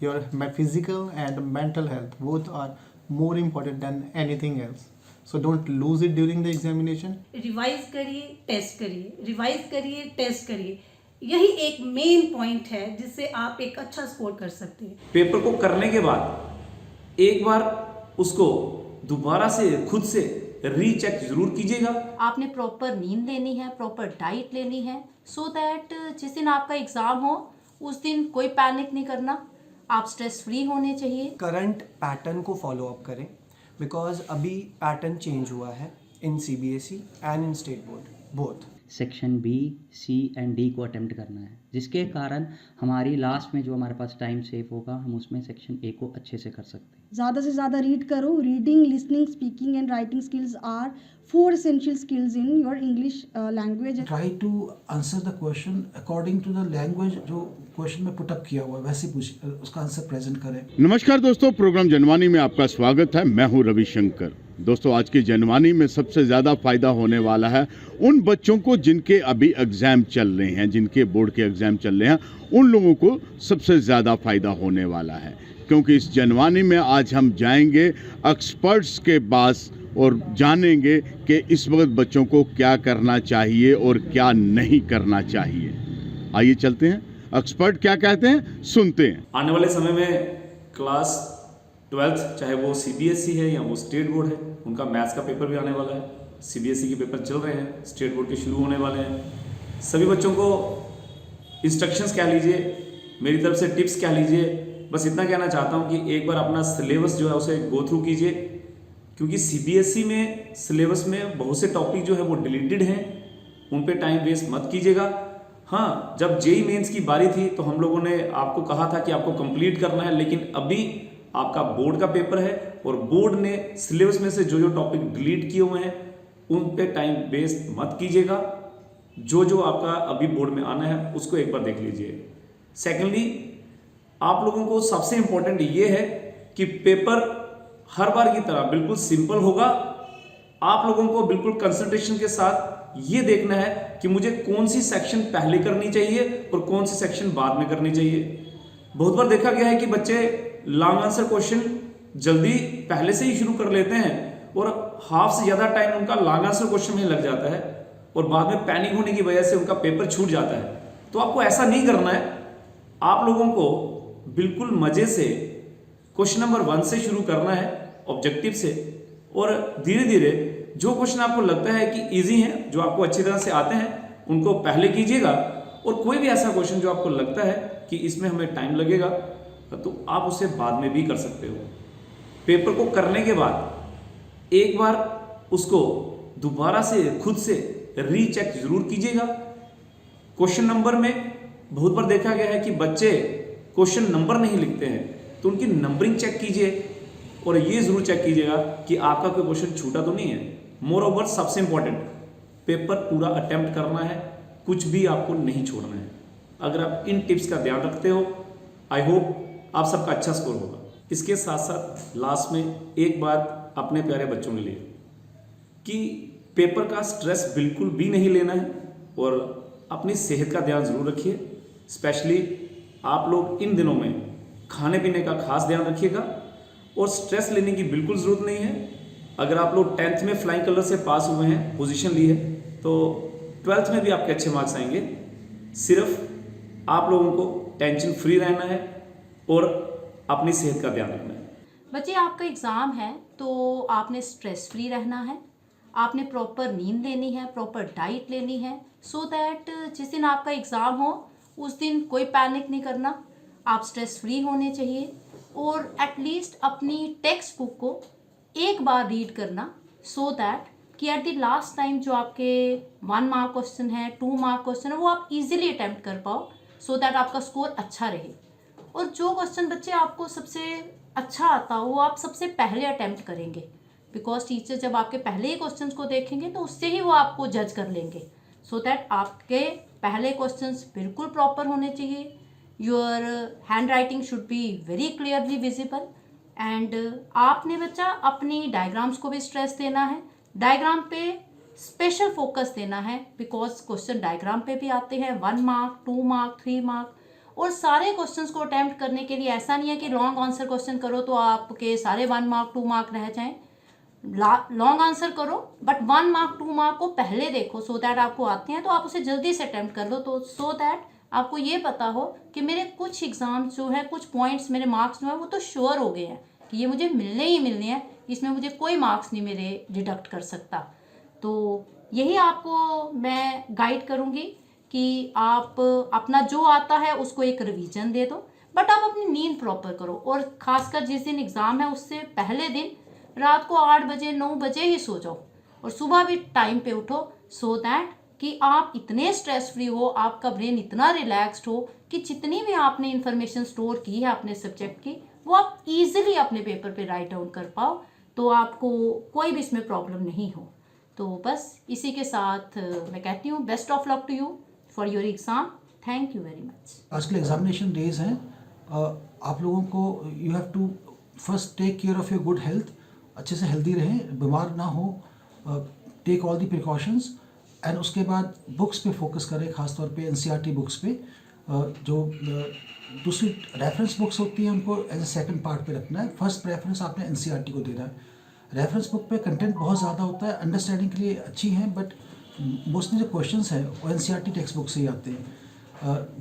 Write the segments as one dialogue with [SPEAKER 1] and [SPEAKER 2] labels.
[SPEAKER 1] your physical and mental health both are more important than anything else. So don't lose it during the examination.
[SPEAKER 2] Revise करिए, test करिए, revise करिए, test करिए। यही एक main point है जिससे आप एक अच्छा स्कोर कर सकते हैं।
[SPEAKER 3] पेपर को करने के बाद एक बार उसको दोबारा से खुद से रीचेक जरूर कीजिएगा।
[SPEAKER 4] आपने प्रॉपर नींद लेनी है, प्रॉपर डाइट लेनी है, सो दैट जिस दिन आपका एग्ज़ाम हो उस दिन कोई पैनिक नहीं करना, आप स्ट्रेस फ्री होने चाहिए।
[SPEAKER 5] करंट पैटर्न को फॉलो अप करें, बिकॉज अभी पैटर्न चेंज हुआ है in CBSE and in state board both.
[SPEAKER 6] Section B, C and D को अटेम्प्ट करना है, जिसके कारण हमारी लास्ट में जो हमारे पास टाइम सेव होगा, हम उसमें सेक्शन ए को अच्छे से कर सकते हैं।
[SPEAKER 7] ज़्यादा से ज़्यादा रीड करो। Reading, listening, speaking and writing skills are 4 essential skills in your English language.
[SPEAKER 8] Try to answer the question according to the language जो क्वेश्चन में पुटअप किया हुआ है वैसे पूछ उसका आंसर प्रेजेंट करें।
[SPEAKER 9] नमस्कार दोस्तों, प्रोग्राम जनवानी में आपका स्वागत है। मैं हूं रविशंकर। दोस्तों, आज की जनवानी में सबसे ज़्यादा फ़ायदा होने वाला है उन बच्चों को जिनके अभी एग्ज़ाम चल रहे हैं, जिनके बोर्ड के एग्ज़ाम चल रहे हैं, उन लोगों को सबसे ज़्यादा फ़ायदा होने वाला है, क्योंकि इस जनवानी में आज हम जाएंगे एक्सपर्ट्स के पास और जानेंगे कि इस वक्त बच्चों को क्या करना चाहिए और क्या नहीं करना चाहिए। आइए चलते हैं, एक्सपर्ट क्या कहते हैं सुनते हैं।
[SPEAKER 3] आने वाले समय में क्लास 12th चाहे वो CBSE है या वो स्टेट बोर्ड है, उनका मैथ्स का पेपर भी आने वाला है। CBSE के पेपर चल रहे हैं, स्टेट बोर्ड के शुरू होने वाले हैं। सभी बच्चों को इंस्ट्रक्शंस कह लीजिए, मेरी तरफ से टिप्स कह लीजिए, बस इतना कहना चाहता हूँ कि एक बार अपना सिलेबस जो है उसे गो थ्रू कीजिए, क्योंकि CBSE में सिलेबस में बहुत से टॉपिक जो है वो डिलीटेड हैं, उन पे टाइम वेस्ट मत कीजिएगा। हाँ, जब JEE मेंस की बारी थी तो हम लोगों ने आपको कहा था कि आपको कंप्लीट करना है, लेकिन अभी आपका बोर्ड का पेपर है और बोर्ड ने सिलेबस में से जो जो टॉपिक डिलीट किए हुए हैं उन पे टाइम वेस्ट मत कीजिएगा। जो जो आपका अभी बोर्ड में आना है उसको एक बार देख लीजिए। सेकेंडली, आप लोगों को सबसे इंपॉर्टेंट ये है कि पेपर हर बार की तरह बिल्कुल सिंपल होगा। आप लोगों को बिल्कुल कंसंट्रेशन के साथ ये देखना है कि मुझे कौन सी सेक्शन पहले करनी चाहिए और कौन सी सेक्शन बाद में करनी चाहिए। बहुत बार देखा गया है कि बच्चे लॉन्ग आंसर क्वेश्चन जल्दी पहले से ही शुरू कर लेते हैं और हाफ से ज़्यादा टाइम उनका लॉन्ग आंसर क्वेश्चन में लग जाता है और बाद में पैनिक होने की वजह से उनका पेपर छूट जाता है। तो आपको ऐसा नहीं करना है। आप लोगों को बिल्कुल मज़े से क्वेश्चन नंबर 1 से शुरू करना है, ऑब्जेक्टिव से, और धीरे धीरे जो क्वेश्चन आपको लगता है कि इजी हैं, जो आपको अच्छी तरह से आते हैं, उनको पहले कीजिएगा। और कोई भी ऐसा क्वेश्चन जो आपको लगता है कि इसमें हमें टाइम लगेगा तो आप उसे बाद में भी कर सकते हो। पेपर को करने के बाद एक बार उसको दोबारा से खुद से रीचेक जरूर कीजिएगा। क्वेश्चन नंबर में बहुत बार देखा गया है कि बच्चे क्वेश्चन नंबर नहीं लिखते हैं, तो उनकी नंबरिंग चेक कीजिए और ये जरूर चेक कीजिएगा कि आपका कोई क्वेश्चन छूटा तो नहीं है। मोर ओवर, सबसे इंपॉर्टेंट, पेपर पूरा अटेम्प्ट करना है, कुछ भी आपको नहीं छोड़ना है। अगर आप इन टिप्स का ध्यान रखते हो, आई होप आप सबका अच्छा स्कोर होगा। इसके साथ साथ लास्ट में एक बात अपने प्यारे बच्चों के लिए कि पेपर का स्ट्रेस बिल्कुल भी नहीं लेना है और अपनी सेहत का ध्यान जरूर रखिए। स्पेशली आप लोग इन दिनों में खाने पीने का खास ध्यान रखिएगा और स्ट्रेस लेने की बिल्कुल ज़रूरत नहीं है। अगर आप लोग 10th में फ्लाइंग कलर से पास हुए हैं, पोजीशन ली है, तो 12th में भी आपके अच्छे मार्क्स आएंगे। सिर्फ आप लोगों को टेंशन फ्री रहना है और अपनी सेहत का ध्यान रखना है।
[SPEAKER 4] बच्चे, आपका एग्ज़ाम है तो आपने स्ट्रेस फ्री रहना है, आपने प्रॉपर नींद लेनी है, प्रॉपर डाइट लेनी है, सो दैट जिस दिन आपका एग्ज़ाम हो उस दिन कोई पैनिक नहीं करना, आप स्ट्रेस फ्री होने चाहिए। और एटलीस्ट अपनी टेक्स्ट बुक को एक बार रीड करना, सो दैट कि एट द लास्ट टाइम जो आपके 1 मार्क क्वेश्चन है, 2 मार्क क्वेश्चन है, वो आप इजीली अटेम्प्ट कर पाओ, सो दैट आपका स्कोर अच्छा रहे। और जो क्वेश्चन बच्चे आपको सबसे अच्छा आता हो वो आप सबसे पहले अटेम्प्ट करेंगे, बिकॉज टीचर जब आपके पहले ही क्वेश्चन को देखेंगे तो उससे ही वो आपको जज कर लेंगे। सो दैट आपके पहले क्वेश्चंस बिल्कुल प्रॉपर होने चाहिए। Your hand writing should be very clearly visible and आपने बच्चा अपनी डायग्राम्स को भी स्ट्रेस देना है, डायग्राम पे स्पेशल फोकस देना है, बिकॉज क्वेश्चन डायग्राम पे भी आते हैं 1 मार्क, 2 मार्क, 3 मार्क, और सारे क्वेश्चंस को अटेम्प्ट करने के लिए ऐसा नहीं है कि लॉन्ग आंसर क्वेश्चन करो तो आपके सारे 1 मार्क 2 मार्क रह जाएं। लॉन्ग आंसर करो बट 1 मार्क 2 मार्क को पहले देखो, सो दैट आपको आते हैं तो आप उसे जल्दी से अटेम्प्ट कर लो, तो सो दैट आपको ये पता हो कि मेरे कुछ एग्जाम जो है, कुछ पॉइंट्स, मेरे मार्क्स जो है वो तो श्योर हो गए हैं कि ये मुझे मिलने ही मिलने हैं, इसमें मुझे कोई मार्क्स नहीं मेरे डिडक्ट कर सकता। तो यही आपको मैं गाइड करूँगी कि आप अपना जो आता है उसको एक रिवीजन दे दो, बट आप अपनी नींद प्रॉपर करो, और ख़ासकर जिस दिन एग्ज़ाम है उससे पहले दिन रात को 8 बजे 9 बजे ही सो जाओ और सुबह भी टाइम पे उठो, सो दैट कि आप इतने स्ट्रेस फ्री हो, आपका ब्रेन इतना रिलैक्स्ड हो कि जितनी भी आपने इंफॉर्मेशन स्टोर की है अपने सब्जेक्ट की वो आप इजीली अपने पेपर पे राइट डाउन कर पाओ, तो आपको कोई भी इसमें प्रॉब्लम नहीं हो। तो बस इसी के साथ मैं कहती हूँ best of luck to you for your exam. Thank you very much.
[SPEAKER 8] आजकल एग्जामिनेशन डेज हैं, आप लोगों को you have to first take care of your good health, अच्छे से हेल्दी रहें, बीमार ना हो, take all the precautions, and उसके बाद बुक्स पे फोकस करें, ख़ासतौर पे एनसीईआरटी बुक्स पे। जो दूसरी रेफरेंस बुक्स होती हैं उनको एज ए सेकंड पार्ट पे रखना है, फर्स्ट प्रेफरेंस आपने एनसीईआरटी को देना है। रेफरेंस बुक पे कंटेंट बहुत ज़्यादा होता है, अंडरस्टैंडिंग के लिए अच्छी हैं, बट मोस्टली जो क्वेश्चंस हैं वो एनसीईआरटी टेक्स्ट बुक से ही आते हैं,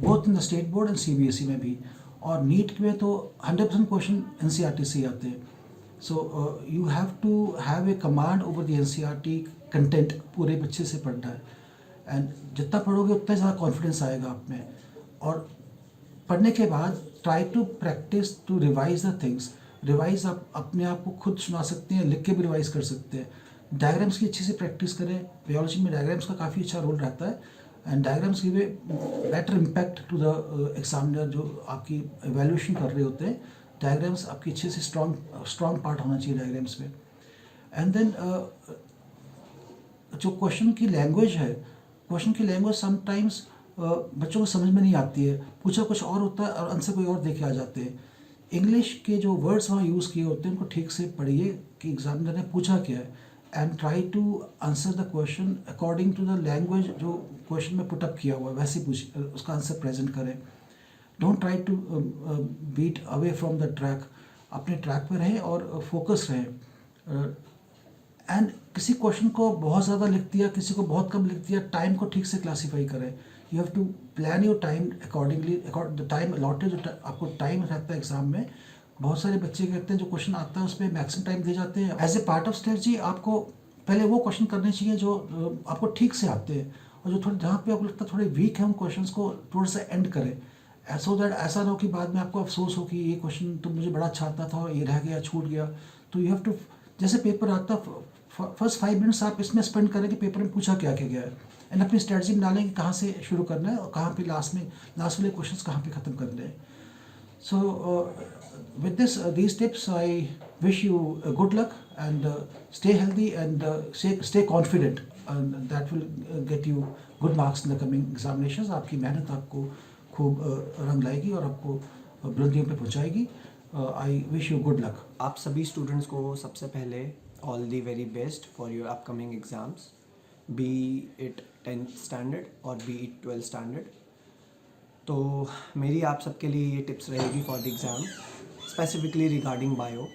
[SPEAKER 8] both in the state board and CBSE में भी, और नीट में तो 100% क्वेश्चन एनसीईआरटी से ही आते हैं। So you have to have a command over the NCERT content, पूरे बच्चे से पढ़ना है, एंड जितना पढ़ोगे उतना ज़्यादा कॉन्फिडेंस आएगा आप में। और पढ़ने के बाद try to practice to revise the things. Revise आप अपने आप को खुद सुना सकते हैं, लिख के भी रिवाइज कर सकते हैं। डायग्राम्स की अच्छे से प्रैक्टिस करें, बायोलॉजी में डायग्राम्स का काफ़ी अच्छा रोल रहता है, and diagrams give a better impact to the examiner जो आपकी एवेल्यूएशन कर रहे होते हैं। डायग्राम्स आपकी अच्छे से स्ट्रॉन्ग पार्ट होना चाहिए डायग्राम्स में। एंड देन जो क्वेश्चन की लैंग्वेज है, क्वेश्चन की लैंग्वेज समटाइम्स बच्चों को समझ में नहीं आती है, पूछा कुछ और होता है और आंसर कोई और दे के आ जाते हैं। इंग्लिश के जो वर्ड्स वहाँ यूज़ किए होते हैं उनको ठीक से पढ़िए कि एग्जामिनर ने पूछा क्या है, and try to answer the question according to the language जो क्वेश्चन में पुटअप किया हुआ है, वैसे पूछ उसका आंसर प्रेजेंट करें। Don't try to beat away from the track, अपने ट्रैक पे रहें और फोकस रहें। एंड किसी क्वेश्चन को बहुत ज़्यादा लिख दिया, किसी को बहुत कम लिख दिया, टाइम को ठीक से क्लासीफाई करें। You have to plan your time accordingly, the time allotted जो आपको टाइम रहता है एग्जाम में। बहुत सारे बच्चे कहते हैं जो क्वेश्चन आता है उसमें मैक्सिमम टाइम दे जाते हैं। As a part of strategy आपको पहले वो क्वेश्चन करने चाहिए जो आपको ठीक से आते हैं, और जो थोड़े जहाँ पे आपको लगता है थोड़े वीक है उन क्वेश्चंस को थोड़ा सा एंड करें, सो दैट ऐसा ना हो कि बाद में आपको अफसोस हो कि ये क्वेश्चन तो मुझे बड़ा अच्छा आता था, ये रह गया, छूट गया। तो यू हैव टू, जैसे पेपर आता फर्स्ट 5 मिनट्स आप इसमें स्पेंड करें कि पेपर में पूछा क्या क्या गया है, एंड अपनी स्ट्रेटजी बना लें कि कहाँ से शुरू करना है और कहाँ पे लास्ट वाले क्वेश्चंस कहाँ पे ख़त्म करने हैं। सो with these tips, I wish you good luck and stay healthy and stay confident, and that will get you good marks in the coming examinations. आपकी मेहनत आपको खूब रंग लाएगी और आपको बुलंदियों पे पहुंचाएगी। I wish you good luck.
[SPEAKER 5] आप सभी स्टूडेंट्स को सबसे पहले all the very best for your upcoming exams, B it 10th standard और बी इट 12th स्टैंडर्ड। तो मेरी आप सबके लिए ये टिप्स रहेगी for the exam, specifically regarding bio.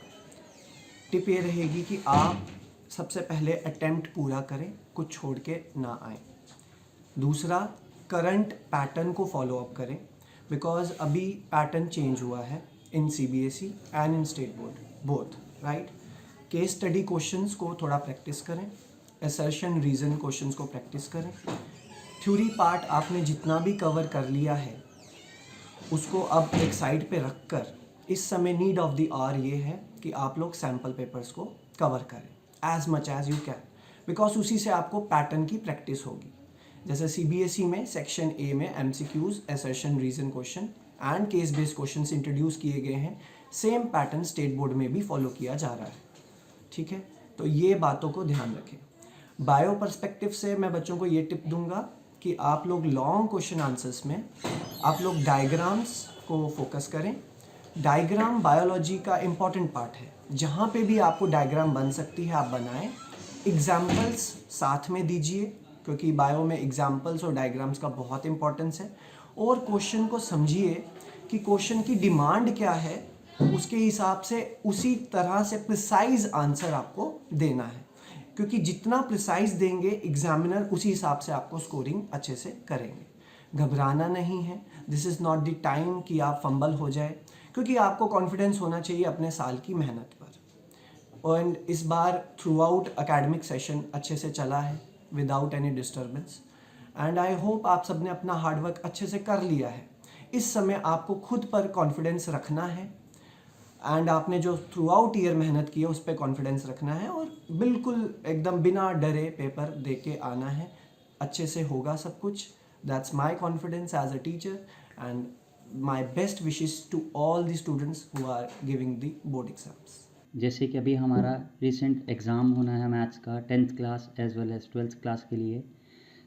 [SPEAKER 5] Tip ये रहेगी कि आप सबसे पहले अटेम्प्ट पूरा करें, कुछ छोड़ के ना आए। दूसरा, करंट पैटर्न को फॉलो अप करें, बिकॉज अभी पैटर्न चेंज हुआ है इन CBSE and in state board both, right. Case study questions को थोड़ा प्रैक्टिस करें, असर्शन रीज़न क्वेश्चंस को प्रैक्टिस करें। थ्योरी पार्ट आपने जितना भी कवर कर लिया है उसको अब एक साइड पे रख कर इस समय नीड ऑफ द आवर ये है कि आप लोग सैम्पल पेपर्स को कवर करें as much as you can, because उसी से आपको पैटर्न की प्रैक्टिस होगी। जैसे सीबीएसई में सेक्शन ए में MCQs, assertion reason question and case based questions introduce किए गए हैं, सेम पैटर्न स्टेट बोर्ड में भी फॉलो किया जा रहा है, ठीक है। तो ये बातों को ध्यान रखें। बायो पर्सपेक्टिव से मैं बच्चों को ये टिप दूंगा कि आप लोग लॉन्ग क्वेश्चन आंसर्स में आप लोग डायग्राम्स को फोकस करें। डायग्राम बायोलॉजी का इम्पॉर्टेंट पार्ट है, जहाँ पे भी आपको डायग्राम बन सकती है आप बनाएं। एग्जाम्पल्स साथ में दीजिए, क्योंकि बायो में एग्जाम्पल्स और डायग्राम्स का बहुत इंपॉर्टेंस है। और क्वेश्चन को समझिए कि क्वेश्चन की डिमांड क्या है, उसके हिसाब से उसी तरह से प्रिसाइज आंसर आपको देना है, क्योंकि जितना प्रिसाइज देंगे एग्जामिनर उसी हिसाब से आपको स्कोरिंग अच्छे से करेंगे। घबराना नहीं है, this is not the time कि आप फंबल हो जाए, क्योंकि आपको कॉन्फिडेंस होना चाहिए अपने साल की मेहनत पर। एंड इस बार थ्रू आउट एकेडमिक सेशन अच्छे से चला है without any disturbance, and I hope आप सबने अपना हार्डवर्क अच्छे से कर लिया है। इस समय आपको खुद पर कॉन्फिडेंस रखना है, एंड आपने जो थ्रू आउट ईयर मेहनत की है उस पर कॉन्फिडेंस रखना है, और बिल्कुल एकदम बिना डरे पेपर दे के आना है। अच्छे से होगा सब कुछ, that's my confidence as a teacher, and my best wishes to all the students who are giving the board exams.
[SPEAKER 6] जैसे कि अभी हमारा रिसेंट एग्ज़ाम होना है मैथ्स का 10th class as well as 12th class के लिए।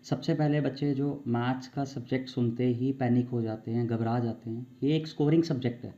[SPEAKER 6] सबसे पहले बच्चे जो मैथ्स का सब्जेक्ट सुनते ही पैनिक हो जाते हैं, घबरा जाते हैं। ये एक स्कोरिंग सब्जेक्ट है।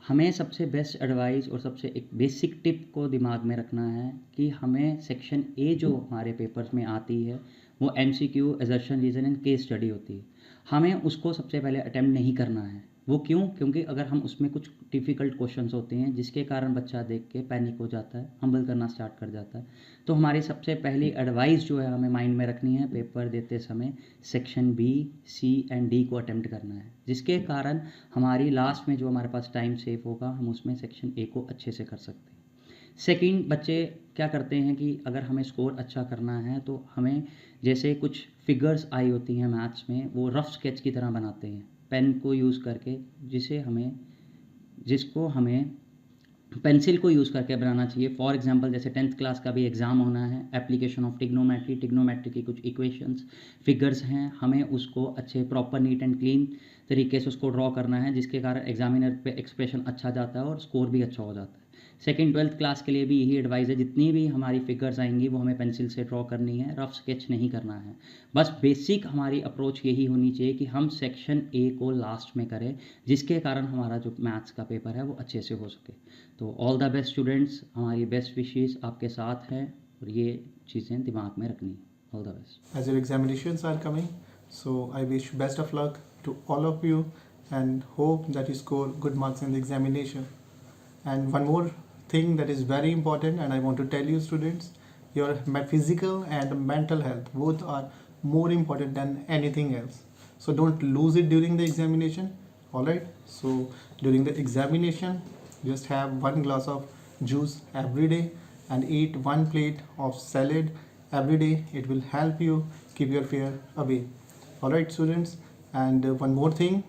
[SPEAKER 6] हमें सबसे बेस्ट एडवाइस और सबसे एक बेसिक टिप को दिमाग में रखना है कि हमें सेक्शन ए जो हमारे पेपर्स में आती है वो MCQ, assertion, reason and case study होती है। हमें उसको सबसे पहले अटेम्प्ट नहीं करना है। वो क्यों? क्योंकि अगर हम उसमें कुछ डिफ़िकल्ट क्वेश्चंस होते हैं जिसके कारण बच्चा देख के पैनिक हो जाता है, हम्बल करना स्टार्ट कर जाता है। तो हमारी सबसे पहली एडवाइस जो है हमें माइंड में रखनी है, पेपर देते समय section B, C and D को अटेम्प्ट करना है, जिसके कारण हमारी लास्ट में जो हमारे पास टाइम सेव होगा हम उसमें सेक्शन A को अच्छे से कर सकते हैं। सेकंड, बच्चे क्या करते हैं कि अगर हमें स्कोर अच्छा करना है तो हमें जैसे कुछ फिगर्स आई होती हैं मैथ्स में, वो रफ स्केच की तरह बनाते हैं पेन को यूज़ करके, जिसको हमें पेंसिल को यूज़ करके बनाना चाहिए। फॉर एग्जांपल जैसे 10th क्लास का भी एग्ज़ाम होना है, एप्लीकेशन ऑफ टिग्नोमेट्री की कुछ इक्वेशंस, फिगर्स हैं, हमें उसको अच्छे प्रॉपर नीट एंड क्लीन तरीके से उसको ड्रॉ करना है, जिसके कारण एग्जामिनर पे एक्सप्रेशन अच्छा जाता है और स्कोर भी अच्छा हो जाता है। सेकंड 12th क्लास के लिए भी यही एडवाइस है, जितनी भी हमारी फिगर्स आएंगी वो हमें पेंसिल से ड्रॉ करनी है, रफ स्केच नहीं करना है। बस बेसिक हमारी अप्रोच यही होनी चाहिए कि हम सेक्शन ए को लास्ट में करें, जिसके कारण हमारा जो मैथ्स का पेपर है वो अच्छे से हो सके। तो ऑल द बेस्ट स्टूडेंट्स, हमारी बेस्ट विशेस आपके साथ हैं और ये चीज़ें दिमाग में रखनी है। All the best.
[SPEAKER 1] As your examinations are coming, so I wish best of luck to all of you and hope that you score good marks in the examination. And one more thing that is very important, and I want to tell you students, your physical and mental health both are more important than anything else. So don't lose it during the examination. Alright, so during the examination just have 1 glass of juice every day and eat 1 plate of salad every day. It will help you keep your fear away. Alright students, and one more thing,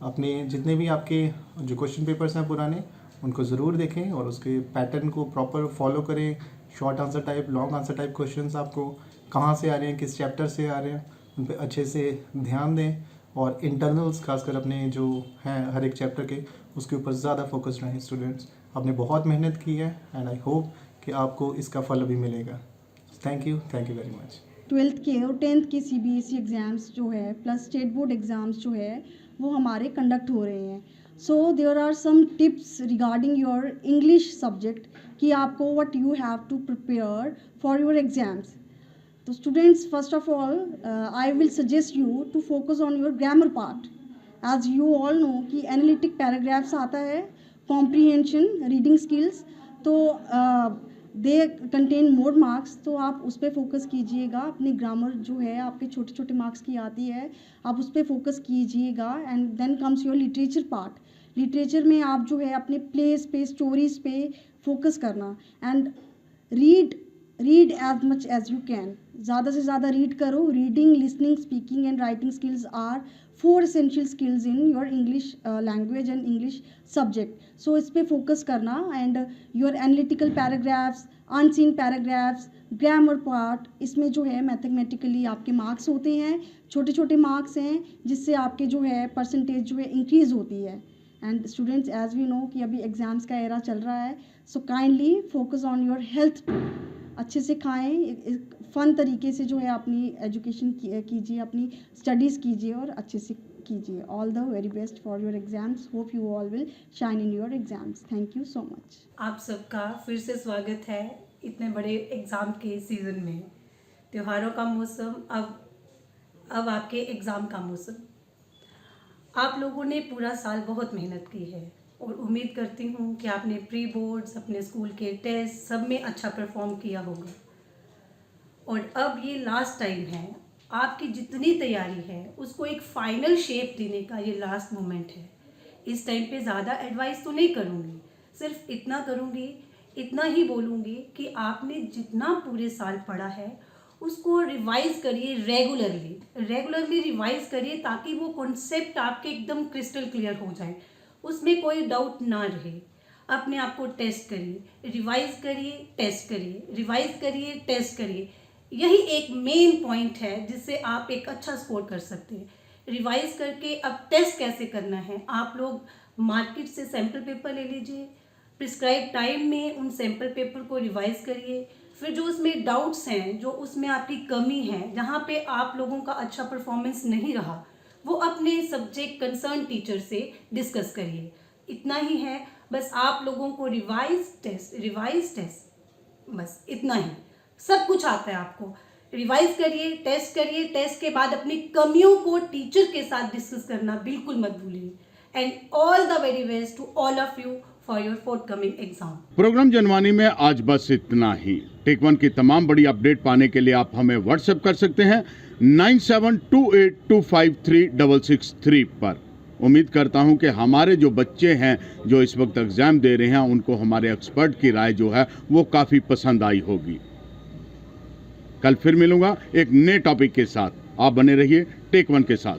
[SPEAKER 1] अपने जितने भी आपके जो question papers हैं पुराने, उनको ज़रूर देखें और उसके पैटर्न को प्रॉपर फॉलो करें। Short answer type, long answer type questions आपको कहाँ से आ रहे हैं, किस चैप्टर से आ रहे हैं, उन पर अच्छे से ध्यान दें, और इंटरनल्स खासकर अपने जो हैं हर एक चैप्टर के, उसके ऊपर ज़्यादा फोकस रहें स्टूडेंट्स। आपने बहुत मेहनत की है एंड आई होप कि आपको इसका फल भी मिलेगा। Thank you very much.
[SPEAKER 7] 12th के और 10th के CBSE एग्ज़ाम्स जो है प्लस स्टेट बोर्ड एग्ज़ाम्स जो है वो हमारे कंडक्ट हो रहे हैं। So there are some tips regarding your English subject कि आपको what you have to prepare for your exams. तो students, first of all I will suggest you to focus on your grammar part. As you all know कि analytic paragraphs आता है, comprehension, reading skills, तो they contain more marks, तो आप उस पर focus कीजिएगा। अपनी ग्रामर जो है आपके छोटे छोटे मार्क्स की आती है, आप उस पर फोकस कीजिएगा। And then comes your literature part. Literature में आप जो है अपने प्लेस पे, स्टोरीज पे फोकस करना, and read as much as you can. ज़्यादा से ज़्यादा रीड करो। Reading, listening, speaking and writing skills are 4 essential skills in your English language and English subject. So इस पे फोकस करना, and your analytical paragraphs, unseen paragraphs, grammar part, इसमें जो है मैथमेटिकली आपके मार्क्स होते हैं, छोटे छोटे मार्क्स हैं, जिससे आपके जो है परसेंटेज जो है इंक्रीज़ होती है। And students, as we know कि अभी एग्ज़ाम्स का एरा चल रहा है, so kindly focus on your health too. अच्छे से खाएं, फ़न तरीके से जो है अपनी एजुकेशन कीजिए, अपनी स्टडीज़ कीजिए और अच्छे से कीजिए। All the very best for your exams. Hope you all will shine in your exams. Thank you so much.
[SPEAKER 2] आप सबका फिर से स्वागत है इतने बड़े एग्ज़ाम के सीज़न में। त्योहारों का मौसम अब अब आपके एग्ज़ाम का मौसम। आप लोगों ने पूरा साल बहुत मेहनत की है और उम्मीद करती हूँ कि आपने प्री बोर्ड्स, अपने स्कूल के टेस्ट सब में अच्छा परफॉर्म किया होगा। और अब ये लास्ट टाइम है, आपकी जितनी तैयारी है उसको एक फाइनल शेप देने का ये लास्ट मोमेंट है। इस टाइम पे ज़्यादा एडवाइस तो नहीं करूँगी, सिर्फ इतना करूँगी, इतना ही बोलूँगी कि आपने जितना पूरे साल पढ़ा है उसको रिवाइज़ करिए रेगुलरली रिवाइज़ करिए, ताकि वो कॉन्सेप्ट आपके एकदम क्रिस्टल क्लियर हो जाए, उसमें कोई डाउट ना रहे। अपने आप को टेस्ट करिए, रिवाइज़ करिए, टेस्ट करिए, रिवाइज़ करिए, टेस्ट करिए। यही एक मेन पॉइंट है जिससे आप एक अच्छा स्कोर कर सकते हैं। रिवाइज़ करके अब टेस्ट कैसे करना है, आप लोग मार्केट से सैम्पल पेपर ले लीजिए, प्रिस्क्राइब टाइम में उन सैम्पल पेपर को रिवाइज़ करिए। फिर जो उसमें डाउट्स हैं, जो उसमें आपकी कमी है, जहाँ पे आप लोगों का अच्छा परफॉर्मेंस नहीं रहा, वो अपने सब्जेक्ट कंसर्न टीचर से डिस्कस करिए। इतना ही है, बस आप लोगों को रिवाइज टेस्ट, बस इतना ही, सब कुछ आता है आपको। रिवाइज करिए, टेस्ट के बाद अपनी कमियों को टीचर के साथ डिस्कस करना बिल्कुल मत भूलिए। And all the very best to all of you for your forthcoming exam.
[SPEAKER 9] Program Janvani में आज बस इतना ही। टेक वन की तमाम बड़ी अपडेट पाने के लिए आप हमें व्हाट्सएप कर सकते हैं 9728253663 पर। उम्मीद करता हूं कि हमारे जो बच्चे हैं जो इस वक्त एग्जाम दे रहे हैं उनको हमारे एक्सपर्ट की राय जो है वो काफ़ी पसंद आई होगी। कल फिर मिलूंगा एक नए टॉपिक के साथ। आप बने रहिए टेक वन के साथ।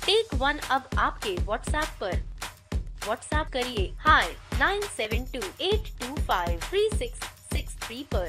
[SPEAKER 10] टेक वन अब आपके व्हाट्सएप पर। व्हाट्सएप करिए हाय 9728253663 पर।